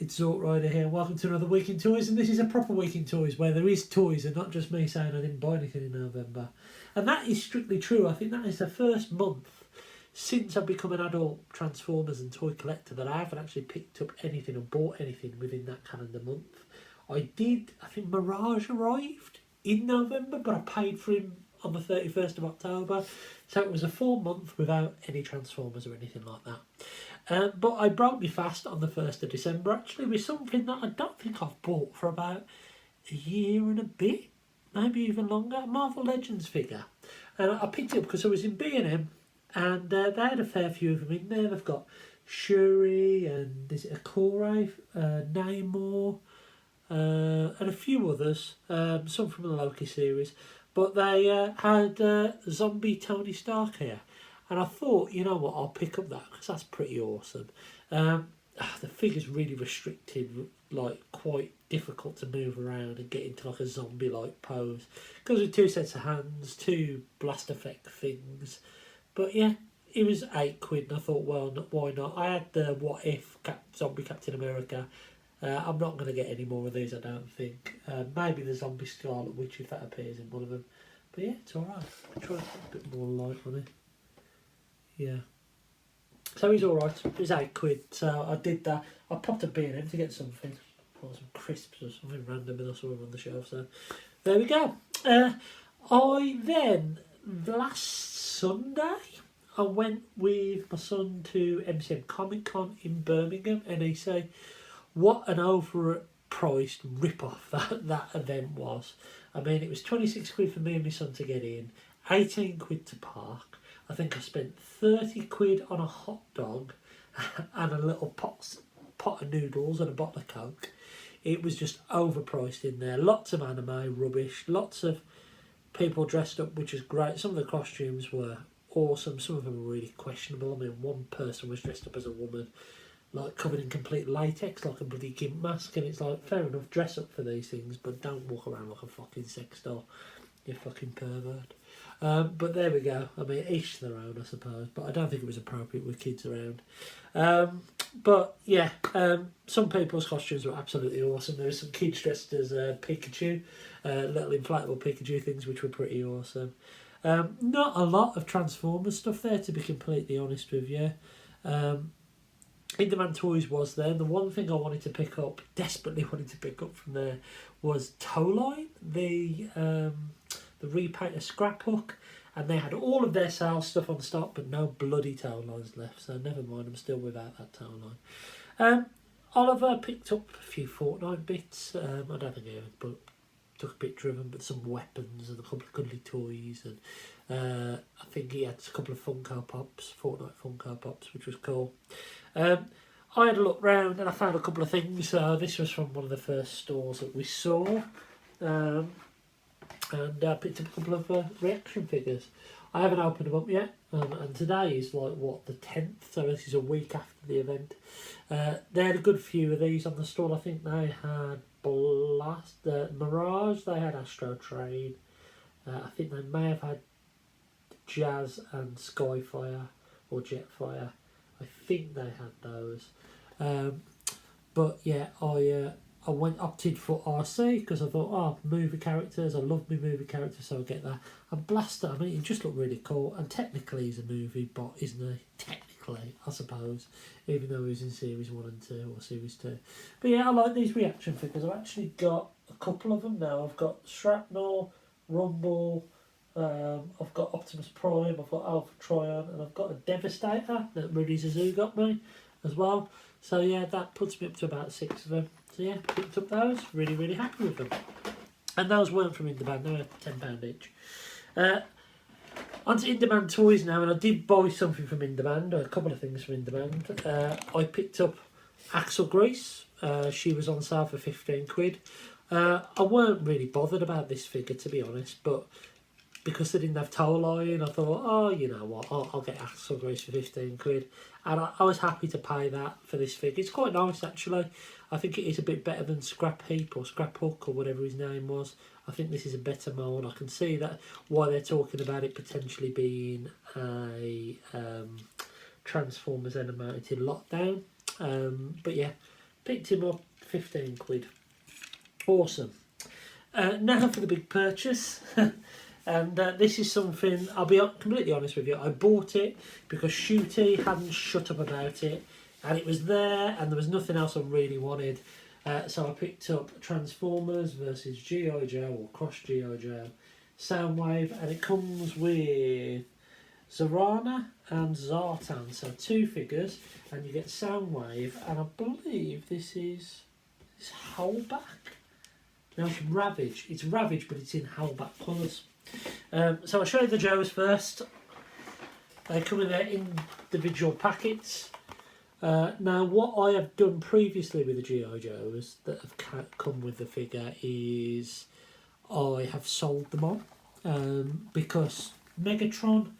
it's Zort Rider here. Welcome to another Week in Toys, and this is a proper Week in Toys where there is toys and not just me saying I didn't buy anything in November. And that is strictly true. I think that is the first month since I've become an adult Transformers and toy collector that I haven't actually picked up anything or bought anything within that calendar month. I think Mirage arrived in November, but I paid for him on the 31st of October. So it was a full month without any Transformers or anything like that. But I broke me fast on the 1st of December actually with something that I don't think I've bought for about a year and a bit, maybe even longer, a Marvel Legends figure. And I picked it up because I was in B&M and they had a fair few of them in there. They've got Shuri and is it Akore, Namor, and a few others, some from the Loki series. But they had zombie Tony Stark here. And I thought, you know what, I'll pick up that because that's pretty awesome. The figure's really restricted, like quite difficult to move around and get into like a zombie-like pose. Goes with 2 sets of hands, 2 blast effect things. But yeah, it was £8 and I thought, well, why not? I had the What If Zombie Captain America. I'm not going to get any more of these, I don't think. Maybe the Zombie Scarlet Witch if that appears in one of them. But yeah, it's alright. I'll try to put a bit more light on it. Yeah. So he's alright. It was £8. So I did that. I popped a B&M to get something. Or some crisps or something random and I saw him on the shelf. So there we go. I then, last Sunday, I went with my son to MCM Comicon in Birmingham, NEC. What an overpriced rip-off that event was. I mean, it was £26 for me and my son to get in, £18 to park. I think I spent £30 on a hot dog and a little pot of noodles and a bottle of Coke. It was just overpriced in there. Lots of anime rubbish, lots of people dressed up, which is great. Some of the costumes were awesome, some of them were really questionable. I mean, one person was dressed up as a woman, like covered in complete latex, like a bloody gimp mask, and it's like, fair enough, dress up for these things, but don't walk around like a fucking sex doll, you fucking pervert. But there we go. I mean, each to their own, I suppose. But I don't think it was appropriate with kids around. But yeah, some people's costumes were absolutely awesome. There were some kids dressed as Pikachu, little inflatable Pikachu things, which were pretty awesome. Not a lot of Transformers stuff there, to be completely honest with you. In-Demand Toys was there. The one thing I wanted to pick up, desperately wanted to pick up from there, was Towline, the repaint of Scraphook, and they had all of their sales stuff on stock but no bloody tow lines left, so never mind, I'm still without that tow line. Oliver picked up a few Fortnite bits. I don't think he took a picture of them, but some weapons and a couple of cuddly toys, and I think he had a couple of Funko Pops, Fortnite Funko Pops, which was cool. I had a look round and I found a couple of things. This was from one of the first stores that we saw. And I picked up a couple of reaction figures. I haven't opened them up yet, and today is like, what, the 10th, so this is a week after the event. They had a good few of these on the stall. I think they had Mirage, they had Astro Train, I think they may have had Jazz and Skyfire, or Jetfire. I think they had those. But yeah, I opted for RC because I thought, oh, movie characters, I love my movie characters, so I'll get that. And Blaster, I mean, it just looked really cool, and technically he's a movie bot, isn't he? Technically, I suppose, even though he was in Series 1 and 2, or Series 2. But yeah, I like these reaction figures. I've actually got a couple of them now. I've got Shrapnel, Rumble, I've got Optimus Prime, I've got Alpha Trion, and I've got a Devastator that Rudy Zazu got me as well. So yeah, that puts me up to about 6 of them. So yeah, picked up those, really, really happy with them. And those weren't from In-Demand, they were £10 each. Onto In-Demand Toys now, and I did buy something from In-Demand, a couple of things from In-Demand. I picked up Axel Grease. She was on sale for £15. I weren't really bothered about this figure, to be honest, but because they didn't have tow line, I thought, oh, you know what, I'll get Axel Grease for £15. And I was happy to pay that for this figure. It's quite nice, actually. I think it is a bit better than Scrap Heap or Scrap Hook or whatever his name was. I think this is a better mould. I can see that why they're talking about it potentially being a Transformers animated lockdown. But yeah, Picked him up, 15 quid. Awesome. Now for the big purchase. And this is something, I'll be completely honest with you, I bought it because Shooty hadn't shut up about it, and it was there and there was nothing else I really wanted. So I picked up Transformers versus G.I. Joe, or Cross G.I. Joe, Soundwave, and it comes with Zorana and Zartan, so 2 figures, and you get Soundwave, and I believe this is Hellback. Now it's Ravage. It's Ravage, but it's in Hellback colours. So I'll show you the Joes first. They come in their individual packets. Now what I have done previously with the G.I. Joes that have come with the figure is I have sold them on because Megatron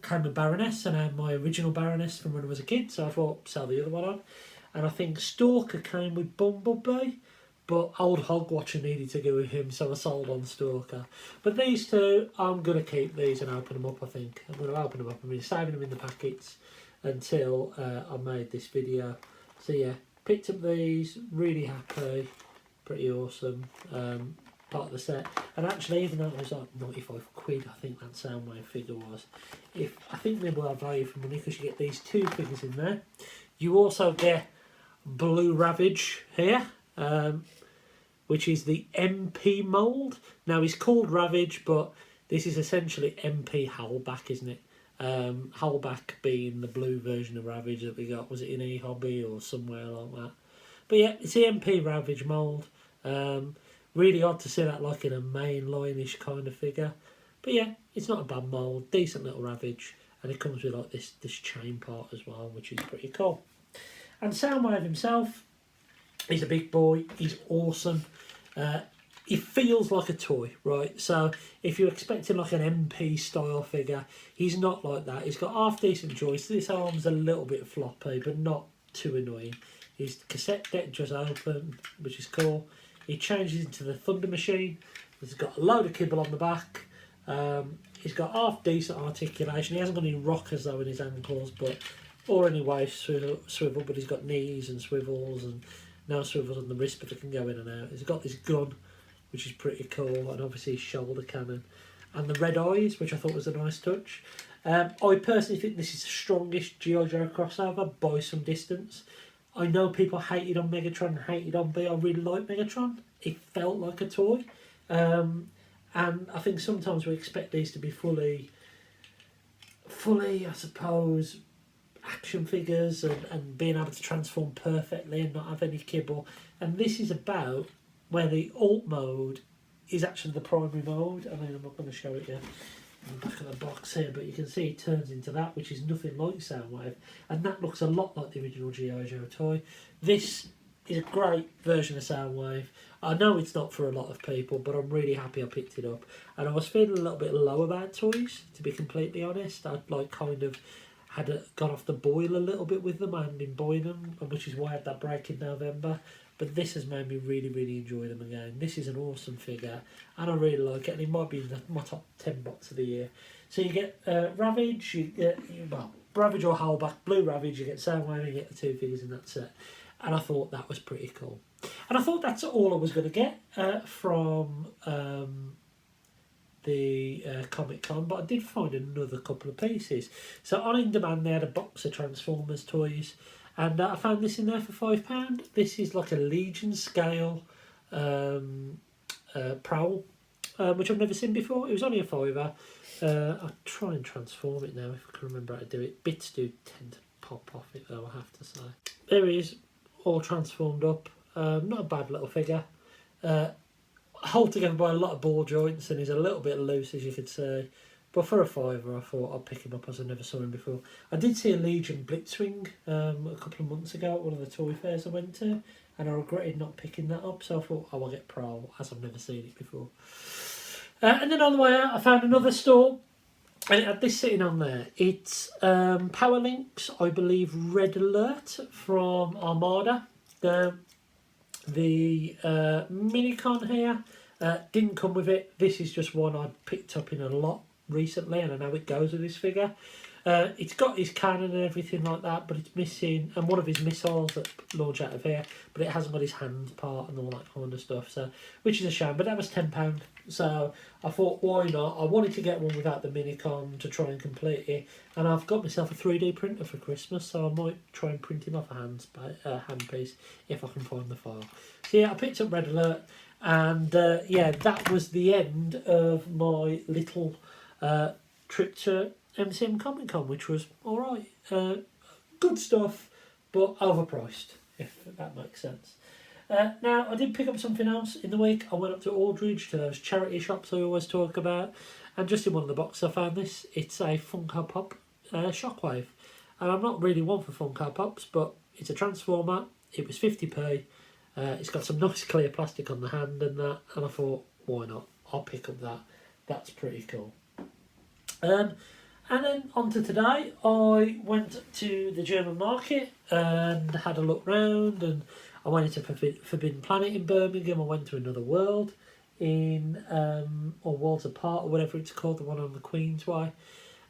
came with Baroness, and I had my original Baroness from when I was a kid, so I thought sell the other one on. And I think Stalker came with Bumblebee, but old Hogwatcher needed to go with him, so I sold on Stalker. But these two, I'm going to keep these and open them up, I think. I'm going to open them up. I'm saving them in the packets until I made this video. So yeah, picked up these, really happy, pretty awesome. Part of the set. And actually, even though it was like 95 quid, I think that Soundwave figure was, I think they were value for money because you get these 2 figures in there. You also get Blue Ravage here, which is the MP mould. Now he's called Ravage, but this is essentially MP Hellback, isn't it? Hellback being the blue version of Ravage that we got. Was it in E-Hobby or somewhere like that? But yeah, it's the MP Ravage mould. Really odd to see that like in a mainline-ish kind of figure. But yeah, it's not a bad mould. Decent little Ravage. And it comes with like this chain part as well, which is pretty cool. And Soundwave himself, he's a big boy. He's awesome. He feels like a toy, right? So if you're expecting like an MP style figure, he's not like that. He's got half decent joints. This arm's a little bit floppy, but not too annoying. His cassette deck just open, which is cool. He changes into the Thunder Machine. He's got a load of kibble on the back. He's got half decent articulation. He hasn't got any rockers though in his ankles, or any waist swivel, but he's got knees and swivels, and no swivels on the wrist, but it can go in and out. He's got this gun, which is pretty cool, and obviously his shoulder cannon, and the red eyes, which I thought was a nice touch. I personally think this is the strongest G.I. Joe crossover by some distance. I know people hated on Megatron and hated on B. I really like Megatron. It felt like a toy. And I think sometimes we expect these to be fully, I suppose, action figures and being able to transform perfectly and not have any kibble. And this is about where the alt mode is actually the primary mode. I mean, I'm not going to show it yet in the back of the box here, but you can see it turns into that, which is nothing like Soundwave, and that looks a lot like the original G.I. Joe toy. This is a great version of Soundwave. I know it's not for a lot of people, but I'm really happy I picked it up. And I was feeling a little bit low about toys, to be completely honest. I'd like kind of got off the boil a little bit with them. I hadn't been buying them, which is why I had that break in November. But this has made me really, really enjoy them again. This is an awesome figure, and I really like it. And it might be in my top 10 box of the year. So you get Ravage, Ravage or Hellback, Blue Ravage. You get Soundwave, you get the 2 figures in that set. And I thought that was pretty cool. And I thought that's all I was going to get from the Comicon, but I did find another couple of pieces. So on In Demand, they had a box of Transformers toys. And I found this in there for £5. This is like a Legion scale Prowl, which I've never seen before. It was only a £5. I'll try and transform it now if I can remember how to do it. Bits do tend to pop off it though, I have to say. There he is, all transformed up. Not a bad little figure. Held together by a lot of ball joints, and he's a little bit loose, as you could see. But for a £5, I thought I'd pick him up as I never saw him before. I did see a Legion Blitzwing a couple of months ago at one of the toy fairs I went to, and I regretted not picking that up, so I thought, oh, I'll get Prowl, as I've never seen it before. And then on the way out, I found another store, and it had this sitting on there. It's Power Links, I believe, Red Alert from Armada. The Minicon here didn't come with it. This is just one I picked up in a lot recently, and I know it goes with this figure. It's got his cannon and everything like that, but it's missing, and one of his missiles that launch out of here, but it hasn't got his hand part and all that kind of stuff. So, which is a shame. But that was £10. So I thought, why not? I wanted to get one without the Minicon to try and complete it, and I've got myself a 3D printer for Christmas, so I might try and print him off a hand piece if I can find the file. So yeah, I picked up Red Alert, and yeah, that was the end of my little trip to MCM Comicon, which was alright. Good stuff, but overpriced, if that makes sense. Now, I did pick up something else in the week. I went up to Aldridge, to those charity shops I always talk about, and just in one of the boxes I found this. It's a Funko Pop Shockwave. And I'm not really one for Funko Pops, but it's a Transformer. It was 50p. It's got some nice clear plastic on the hand and that, and I thought, why not? I'll pick up that. That's pretty cool. And then on to today, I went to the German market and had a look round, and I went into Forbidden Planet in Birmingham. I went to Another World in, or Worlds Apart, or whatever it's called, the one on the Queensway.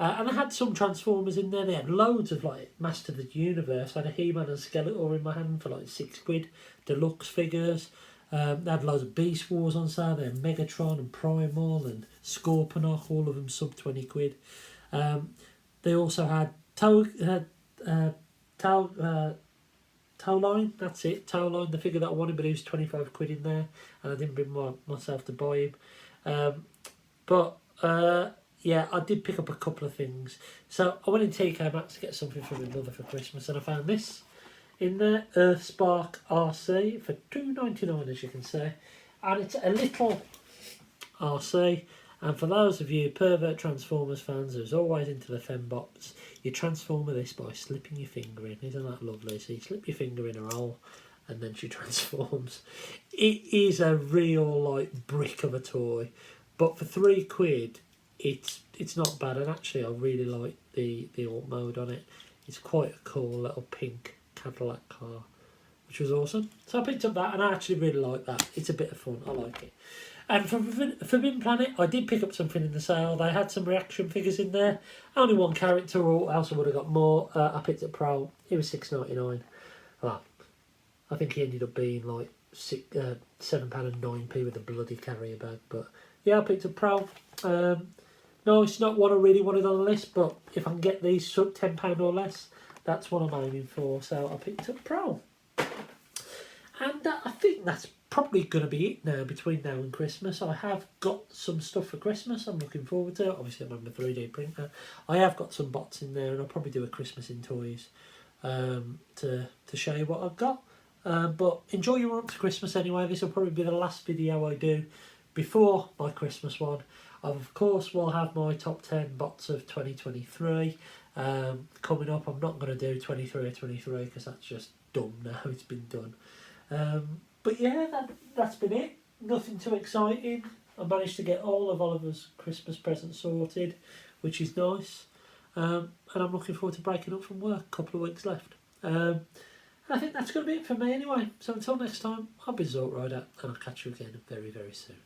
And I had some Transformers in there. They had loads of like Master of the Universe. I had a He-Man and Skeletor in my hand for like £6. Deluxe figures. They had loads of Beast Wars on sale. They had Megatron and Primal and Scorponok, all of them sub £20. They also had Towline, that's it, Towline, the figure that I wanted, but it was £25 in there, and I didn't bring myself to buy him. Yeah, I did pick up a couple of things. So I went in TK Maxx to get something for my mother for Christmas, and I found this in there, Earthspark RC for $2.99, as you can see, and it's a little RC. And for those of you pervert Transformers fans who's always into the fembots, you transform this by slipping your finger in. Isn't that lovely? So you slip your finger in her hole and then she transforms. It is a real like brick of a toy, but for £3 it's not bad. And actually I really like the alt mode on it. It's quite a cool little pink Cadillac car, which was awesome. So I picked up that, and I actually really like that. It's a bit of fun. I like it. And for Forbidden Planet, I did pick up something in the sale. They had some reaction figures in there. Only one character, or else I would have got more. I picked up Prowl. It was $6.99. Well, I think he ended up being like £7 and 9p with a bloody carrier bag. But yeah, I picked up Prowl. No, it's not what I really wanted on the list, but if I can get these sub £10 or less, that's what I'm aiming for. So I picked up Prowl. And I think that's probably going to be it now, between now and Christmas. I have got some stuff for Christmas I'm looking forward to. Obviously, I'm on the 3D printer. I have got some bots in there, and I'll probably do a Christmas in toys to show you what I've got. But enjoy your run up to Christmas anyway. This will probably be the last video I do before my Christmas one. Of course, we'll have my top 10 bots of 2023 coming up. I'm not going to do 23 or 23 because that's just dumb now. It's been done. But yeah, that's been it. Nothing too exciting. I managed to get all of Oliver's Christmas presents sorted, which is nice. And I'm looking forward to breaking up from work. A couple of weeks left. I think that's going to be it for me anyway. So until next time, I've been Zort Rider, and I'll catch you again very, very soon.